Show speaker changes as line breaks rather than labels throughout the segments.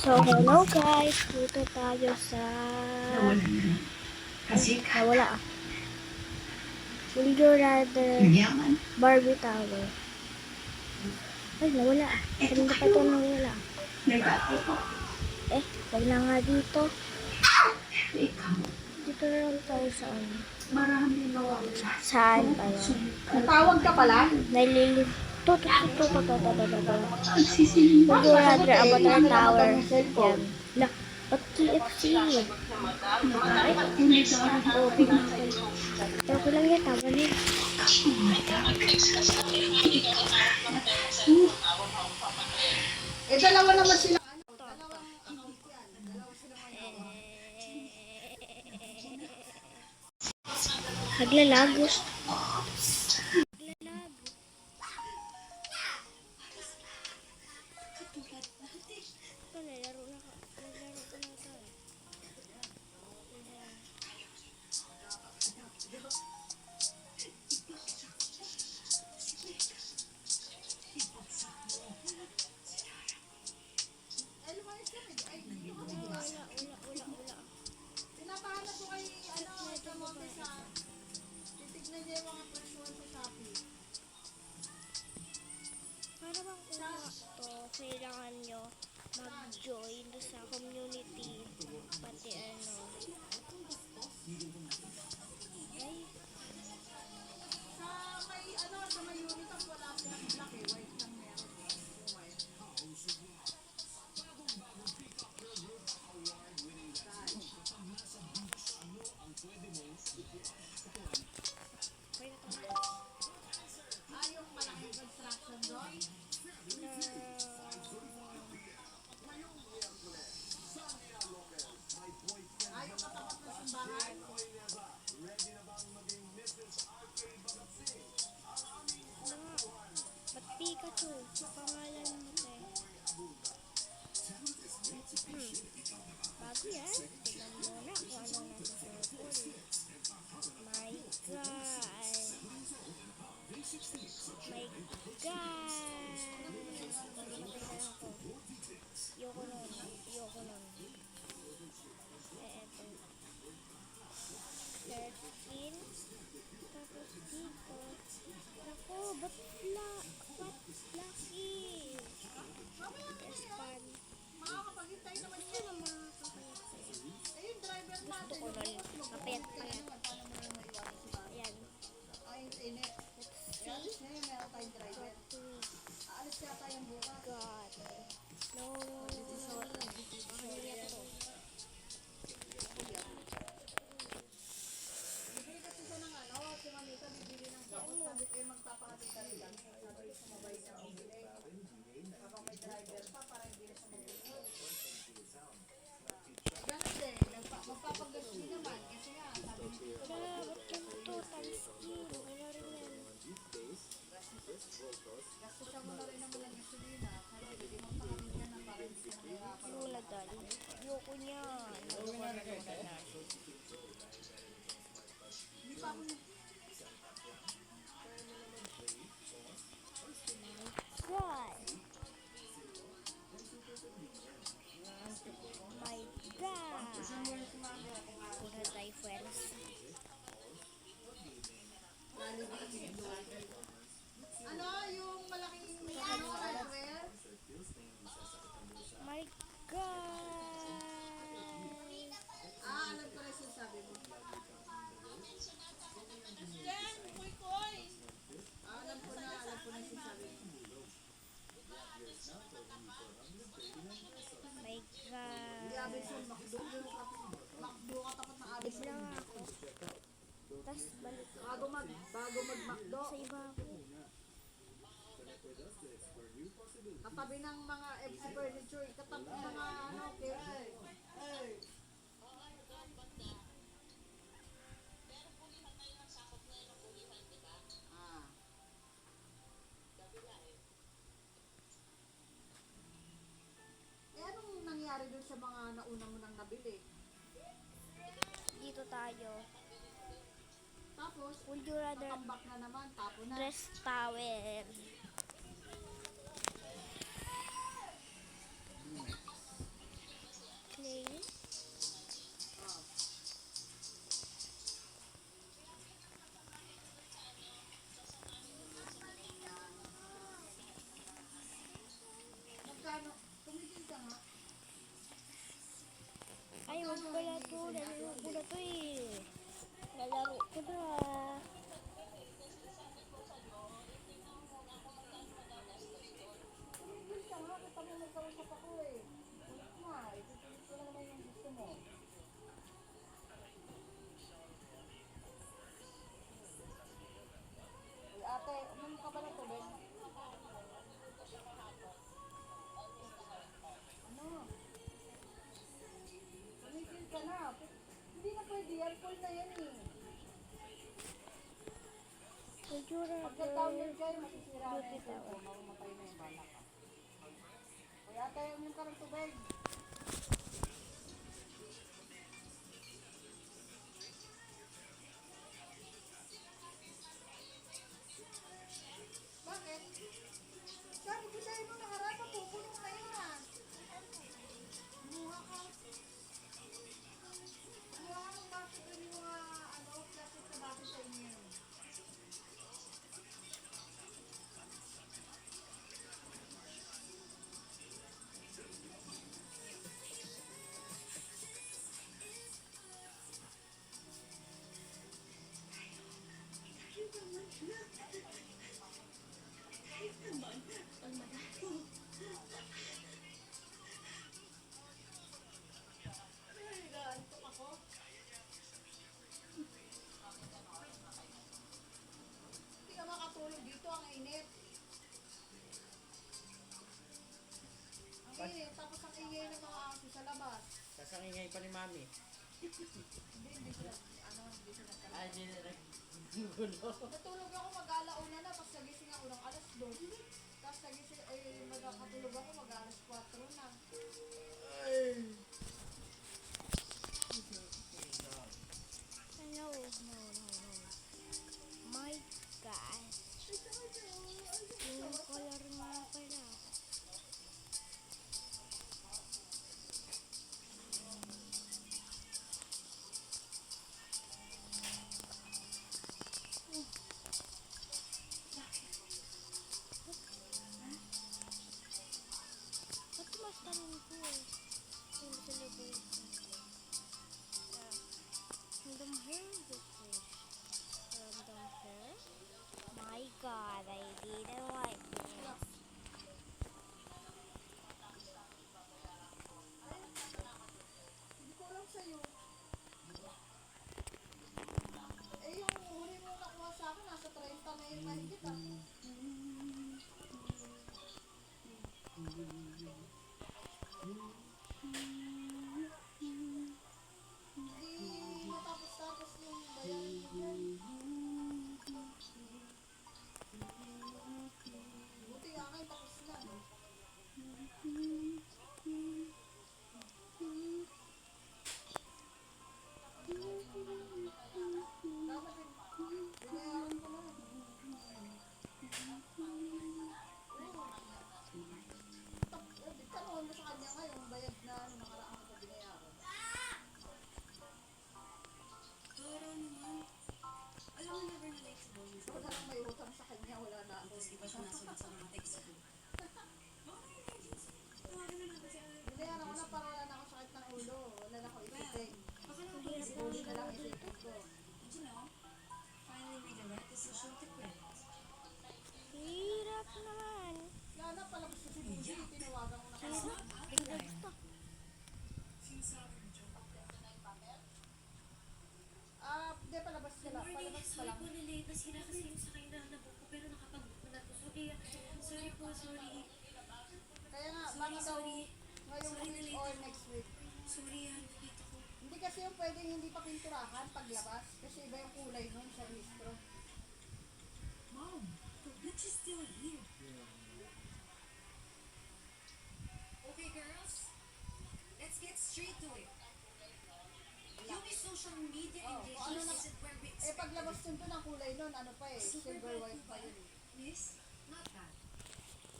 So, hello guys! Dito tayo sa... nawala ah. Would you rather Barbie Tower? Ay, nawala ah. Kanina pa ito nawala. Wag na nga dito. Dito na lang tayo sa ano. Saan pa yan?
Natawag ka pala?
Nalilip. To. Would you rather Avatar Tower? Yan. Ba't KFC? Ay, pero ko lang yan, tama niya.
Dalawa naman sila.
Naglalag.
Pinapahanap ko kay kamote sa titignan niya yung mga presyon sa Shopee.
Para bang to, kailangan nyo mag-join sa community, pati ano. Ay,
Sa may uniform wala silang black eh, white lang meron. White. Yung malaking construction doon. Yung katapat na simbahan.
ba't Pikachu? Pangalan mo te. Bago yan. Tignan mo na kung anong nasa circle. My God. My God. Mamatay na ako. Yoko nun. Eto. 13. Tapos dito. Ako, ba't lucky? Respawn.
Makakapaghintay naman
Gusto
yan.
na makakapagpapay.
Yung driver natin.
Gusto ko nun. Mapayat-payat. Ayan.
Ay, init.
Let's see.
Ngayon meron tayong driver. Aalis yata yung bukas.
God. No. Mahal to.
Bibili kasi siya ng si Mamita bibili ng sakot. Sabi ko magpapahatid ka rin lang. Sabi ko sumabay siya bibili. Kapag may driver pa, para hindi na siya magbili. Ganun din. Magpapagasli naman. Kasi nga, sabi ni Tito.
Wala, ba't ganito? Times in. Ano rin yan?
Gasto siya mo na rin naman ng gasolina. Kaya hindi magpahatid ka na para hindi ka mahirapan.
Luna dali. Ayoko niyan. Luna dali.
Hindi pa ako
God. My God. Pura tayo friends.
yung malaking underwear?
My God.
Alam ko na sinasabi mo. Yan, koy-koy. Alam ko na sinasabi mo.
My God.
Hindi Abinson, makdo ka tapat ng Abinson.
Bigla nga ako. Tapos balik ko.
Bago mag-makdo.
Sa iba ako.
Katabi ng mga FC furniture, katabi ng mga anong nangyari dun sa mga nauna mo nang nabili?
Dito tayo.
Tapos,
Would you rather
nakambak na naman, tapo na.
dress tower? Nanonood pala to. Nanonood ko na to eh. Nalaro ko na.
Tumigil ka nga, kita mo may kausap ako eh. Ulit nga, itutulit ko na naman yung gusto mo. Uy, ate, uminom ka ba ng tubig? Ano? Tumigil ka na. Hindi na pwede yan, full na yan eh. Pagka-download kayo, masisira na yung cellphone, mamamatay na yung bala ka. Uy, ate, uminom ka ng tubig. Bakit? Sabi ko sa'yo nung nakaraan, mapupuno na yan. Kumuha ka. Kumuha ka ng bakit yung mga plastic na bakit sa inyo. Ay, naantok ako. Hindi ka makatulog dito, ang init. Ang init, tapos ang ingay ng mga aso sa labas.
Tapos ang ingay pa ni Mami.
Hindi sila, hindi sila talaga.
Ay, di na naggulo.
Natulog ako mag-alauna na, tapos nagising ako ng alas 2. Tapos nagising, magkakatulog ako mag-alas 4 na.
Ay.
No. My God. Yung color nga pala. Ba't kumasta rin ko eh? Yung celebration. Random hair this fish. Random hair? My God, I didn't like this.
Hindi ko alam sa'yo. Eh, yung huli mo nakuha sa akin, nasa 30 na yung mahigit ah. Hindi matapos-tapos yung bayarin mo yan. Buti nga kayo, tapos na. Dapat binayaran ko na. Tanungin mo sa kanya ngayon, bayad na nakaraan ko sa binayaran.
Toro naman. Alam mo, never na like sa bonus.
Wala nang may utang sa kanya, wala na ako.
Tapos iba siya nasunod sa mga text ko. Tawagan na lang kasi ano.
Binayaran ko na para wala na ako sakit ng ulo. Wala na ako isipin.
Baka naman
Hirap
pag-isip
Ulo
mo
na lang isipin ko.
Did you know? Finally made the right decision to quit.
Hirap naman.
Kaya na palabas ko si Budi, tinawagan ko na
And it's
kanya.
not out of line.
Basta.
Sinasabi mo, Joe.
Hindi palabas sila,
Morning,
palabas pa
sorry
lang.
po na late. Mas kinakasay ko sa kayo na nabook ko pero nakapag-book na to. Sorry po, sorry.
Kaya nga,
Sorry,
baka daw
sorry.
ngayong
Sorry na
week
late
or
ako.
next week.
Sorry, dito ko.
Hindi kasi yung pwedeng hindi pa pinturahan paglabas. Kasi iba yung kulay nun sa registro.
Mom, the witch is still here. Okay, girls. Let's get straight to it. Yung social media
Oh,
engagement
ano na-
isn't where we
Eh paglabas nun to ng kulay nun, ano pa eh, silver white pa yun.
Miss, not that.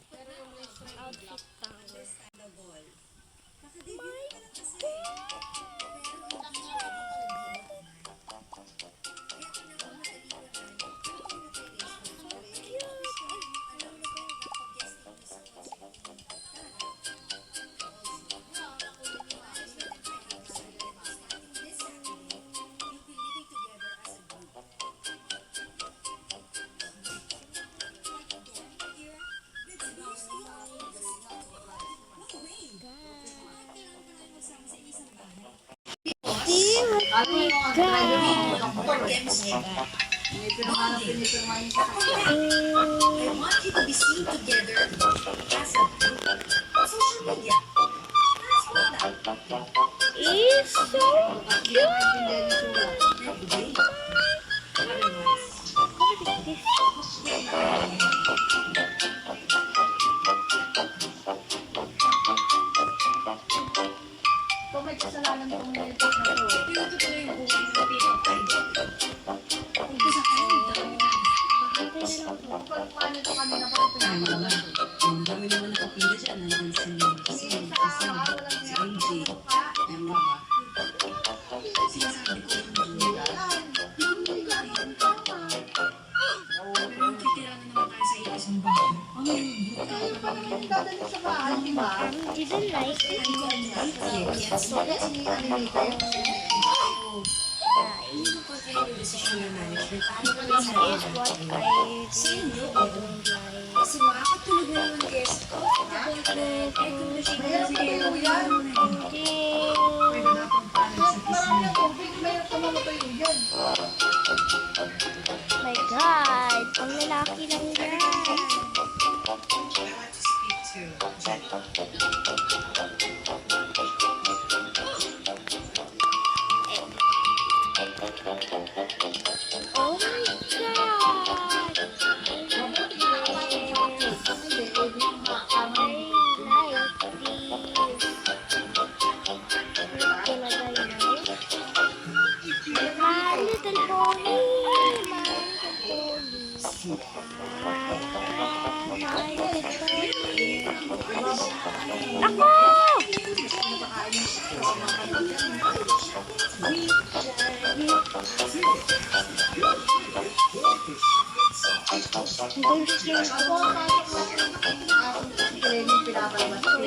Pero yung registro yung
Outfit
black.
tayo.
This time the ball. Nakadebut
My
pa lang kasi.
God!
Pero
Black
hindi
nga pa yung palagay.
kaya pinakamaliwan
Nakakakulit yung ayos na Alam mo yung mga driver mo,
God!
doktor eh. May pinirmahan sa kanya.
I want you to be seen together as a group on social media. That's all that.
Is so cute!
Every day. Otherwise,
What is this?
Kung may kasalanan tong nilipot na to.
pinuto ko yung buhay ng pinag-idol. Umpisa kayo, dami na.
Pag paano to kanina pa rin pinapalaman.
Ang dami naman nakapila dyan. Nandun si AJ. Ayun nga ba?
Sinasabi ko yung dulo. Parang titira na naman tayo sa isang bahay.
Dadalhin sa bahay, di ba?
Didn't like it.
So, si Anita yung
Hindi mo pa kayo yung desisyon ng management. Paano ka
This
nila?
is what I
Sa inyo,
don't like.
kasi makakatulog na naman kayo sa eh kung
mayroon pa kayo yan. Marami ang tubig, mayroon pa mga tayo yan.
My God! Ang lalaki lang yan. Oh my God! My little pony, my little pony. My little pony. Ako! Gusto
Ako, training pinapalabas ko.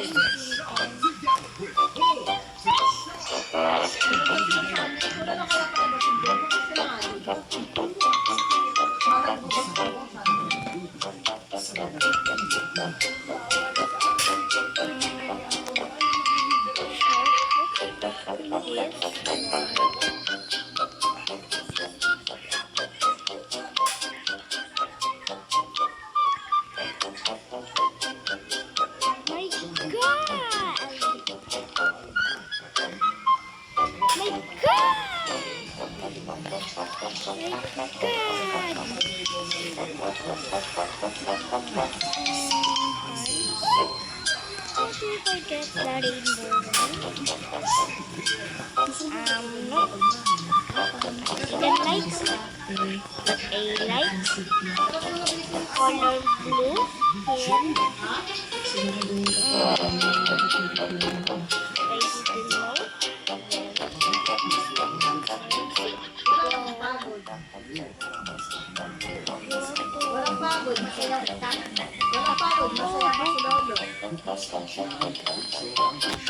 My God! My God! How do you forget the rainbow? No. Then like a light color blue here. Guys, below.
Walang pagod, masaya ka. Walang pagod, masaya ka si Lolo.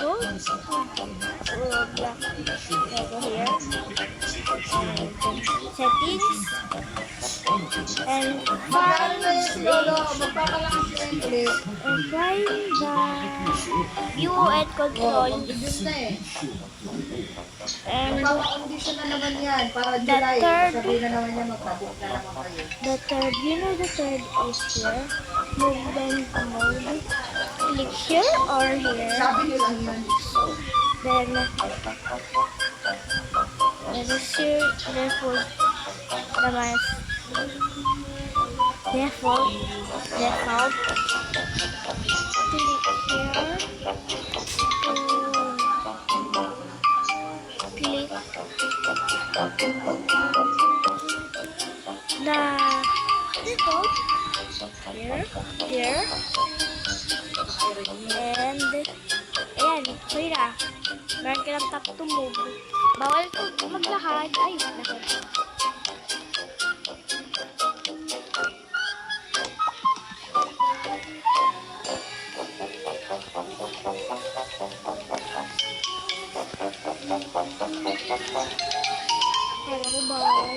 Oh, black. Over here. Settings. And
Magkano na
find
yun, Lolo? Magpapalakas na yung clip.
the view and control.
Ibig na eh.
And
Magpapakondisyon na naman yan para July. Sabihin na naman niya magpabook na naman kayo.
the third, you know the third is here. Movement mode. Click here or here.
Sabi niyo lang yun.
Then is here. Therefore, default. Click here. Click the default here, and ayan, sorry na. Meron ka ng tap to move. Bawal ko maglakad. Ay, lakad. Pero ko bawal.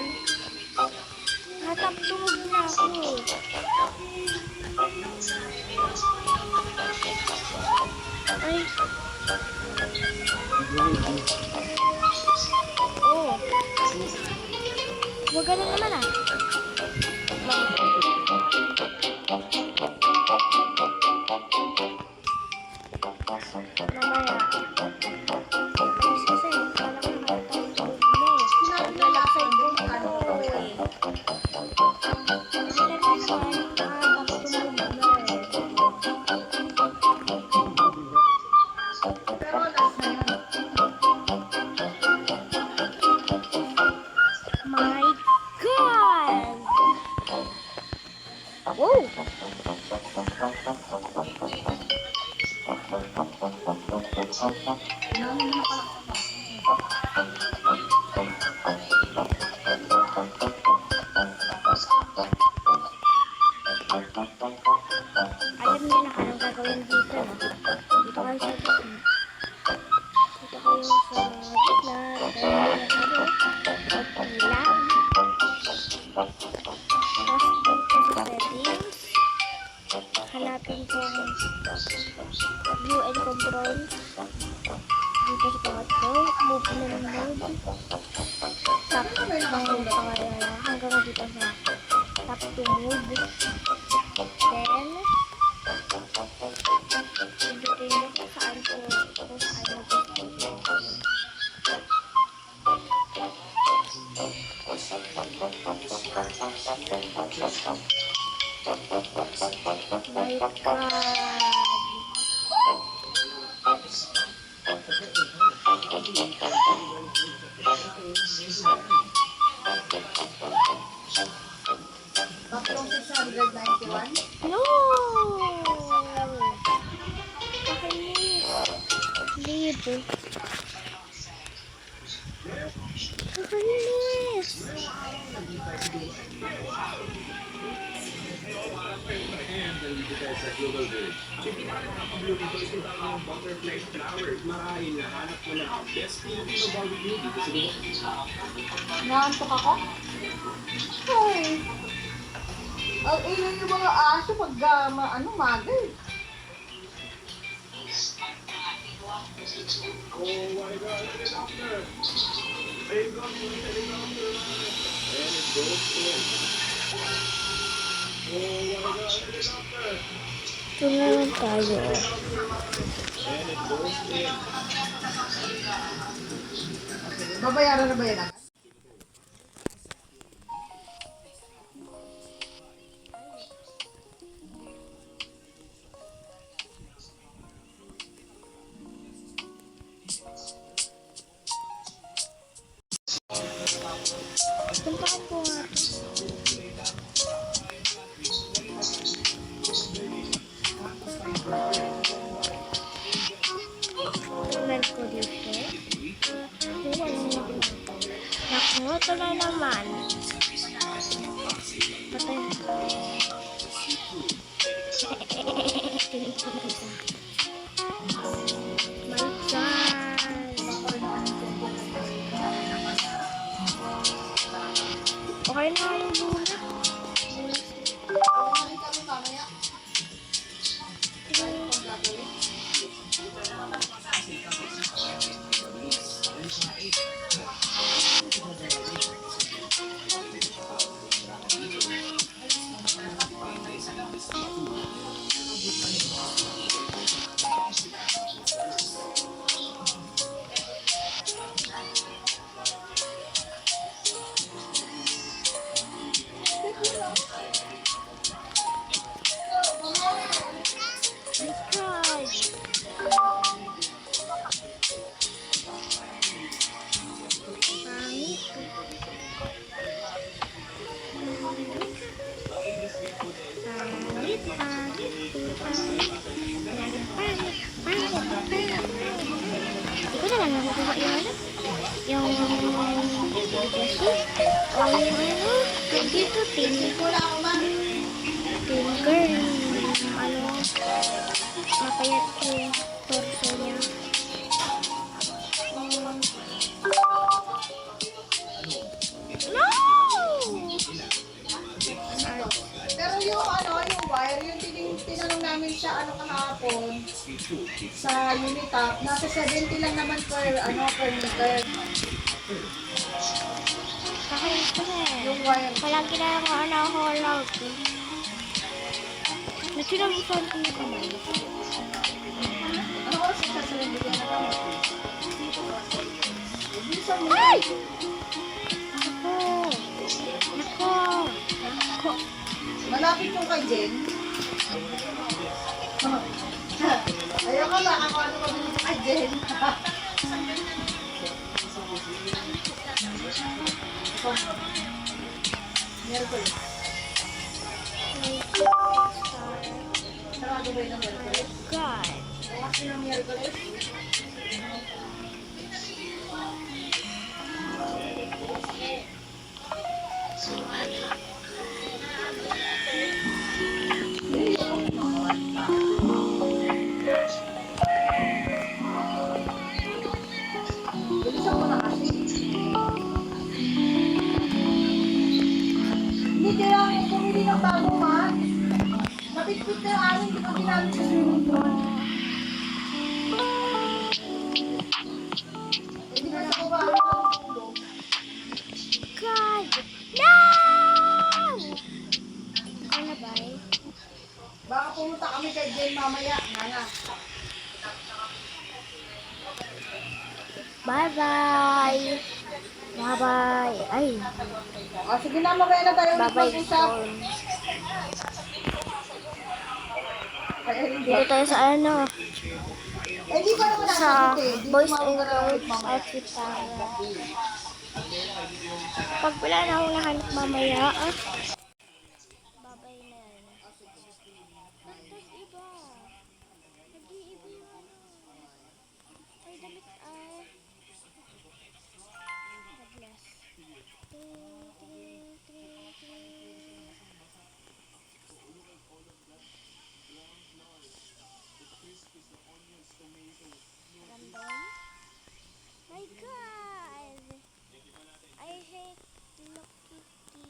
Natap to move na ako. Ay. Oh. Huwag ganun naman ah. Mamaya. Kasi, wala ko nakatawag mo. Wala sa ibon ano eh.
Pero last na yun.
My God! Whoa! Alam niyo na anong gagawin dito, no? Dito kayo sa gitna. Dito kayo sa gitna. Pagpilang. Tapos dito sa settings. Hanapin kong view and control. Dito sa auto. Movement mode. Tap hanggang dito sa tap to move. Then, pindutin nyo kung saan po kung saan mo my God!
Tatlong 691.
No! Nakainis. Leave. Nakainis.
Naantok ako? Ay. Ang ingay yung mga aso pag magal.
Ito na lang tayo.
Babayaran na ba yan agad?
Puntaan ko nga ito. Tingnan ko dito. Naku, ito na naman. Patay. My God. Okay na yung bulat.
Kumain kami mamaya. Hindi ko na lang nakukuha yung ano. Yung kasi o yung ano. Dito, finger. Ano, mapayat yung torso niya. No! Pero yung yung wire, yung tinanong namin siya kahapon sa Unitap, nasa 70 lang naman per meter.
Kahit
Yung wire.
Palagi na lang ako na-hollout. Natinabusan ko yung kamay.
Ano oras yung sasabihin bigyan na kami? Bilisan mo.
Ay! Ako! Ako! Ako!
Malapit yung kay Jen. Ayoko na, ako ano ka dito kay Jen. Miracle. Sarado ba yun ng Miracle?
God!
Bukas yun ng Miracle. Bilisan mo na kasi. Hindi kailangan pumili ng bago man. Napitpit na yung amin, di ba ginamit sa swimming pool? Hindi na ako ba ang tulog?
God! No! Ano ba eh?
Baka pumunta kami kay Jen mamaya. Nana.
Bye-bye! Bye-bye! Ay!
O sige na, mamaya na tayo ulit
Bye-bye!
mag-usap. Kaya hindi.
Dito tayo sa ano?
Eh, hindi pa naman
Sa
nasagot eh. Di
Boys
tumawag
and
ka na ulit
Girls
mamaya.
outfit tayo. Pag wala na akong nahanap mamaya, babay na yan. Tapos iba. Nag-iiba yung ano. Ay, damit ay. Nag-less. Ting, ting, ting, ting. Random. My God! I hate Hello Kitty.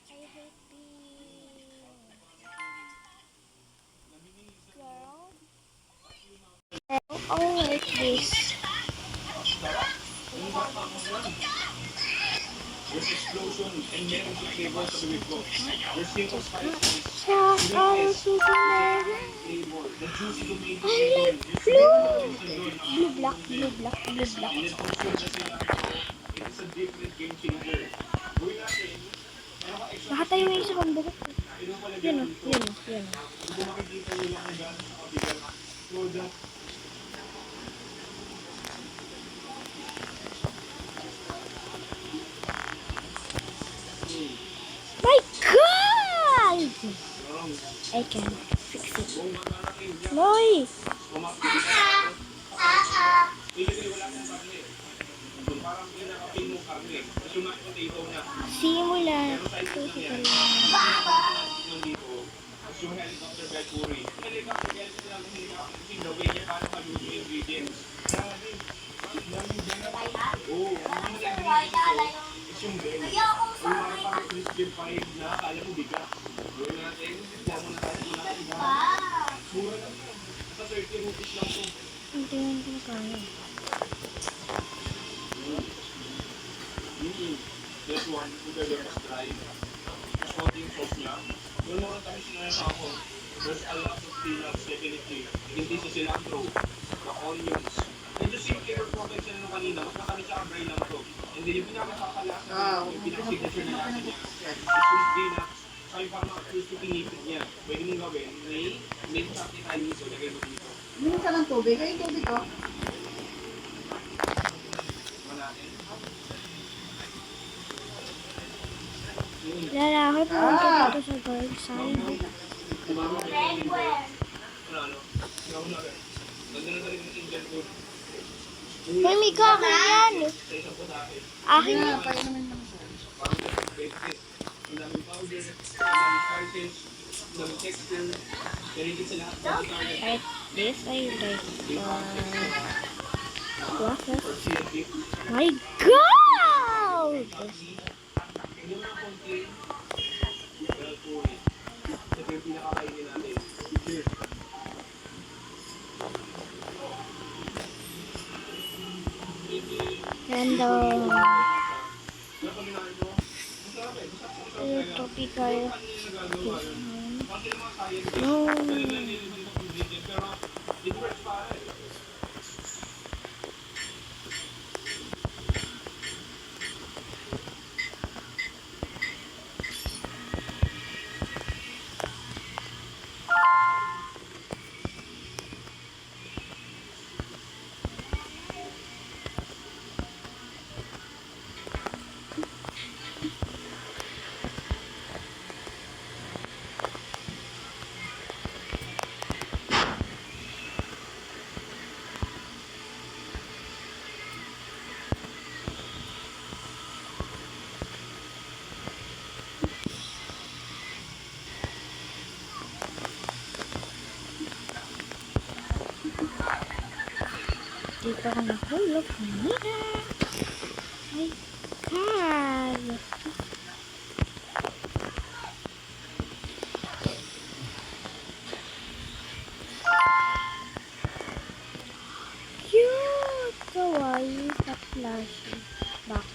I hate being girl. Oh, like this. I like blue. Blue black, blue black, blue black. Nakatayo yung isa pang buhok. Yun o, yun o, yun o. My God! I can fix it. Noy! Simula. Hindi yan ko kaya.
This one, put the left dry. Coating sauce niya. Yung mga tamis na yung ako. There's a lot of peanuts, definitely. Hindi sa cilantro. The onions. Ito yung flavor profile siya nung kanina. Mas makamis siya ang dry lang to. And then yung pinakakalasa yung pinag-signature na lasa niya. Yung peanuts. Saka yung parang crispy pinipit niya. Pwede mong gawin. May chocolate tayo dito. Lagay mo dito.
Minum ka ng tubig. Ay, tubig ko.
Lalaki pumunta dito sa girls side. May Mika, akin yan. Akin yan.
Painumin mo siya.
Like this, I like waffles. My God! Random. tropical fish. No.
Pero it works pa rin.
Dito ako nahulog kanina. My God. Cute! Kawaii sa flashy. Back.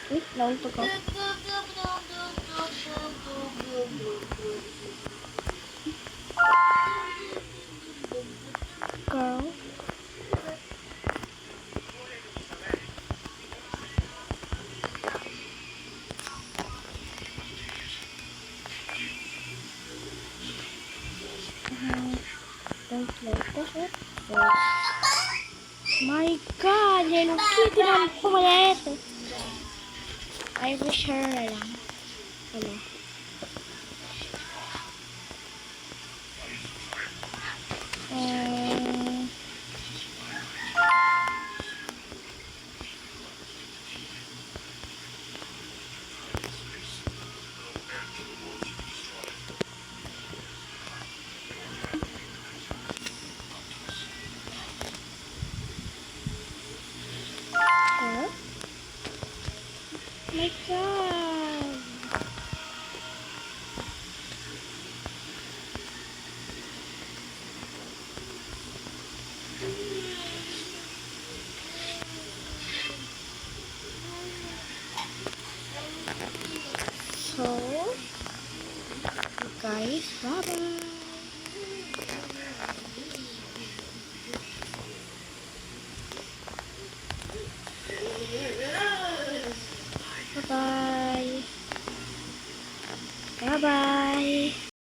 Wait, nauntok ako. Girl. Don't like this. My God, Hello Kitty naman pumalit. I wish her na lang. Wala. Huh? My God. So, guys, bye-bye. Bye-bye. Bye-bye.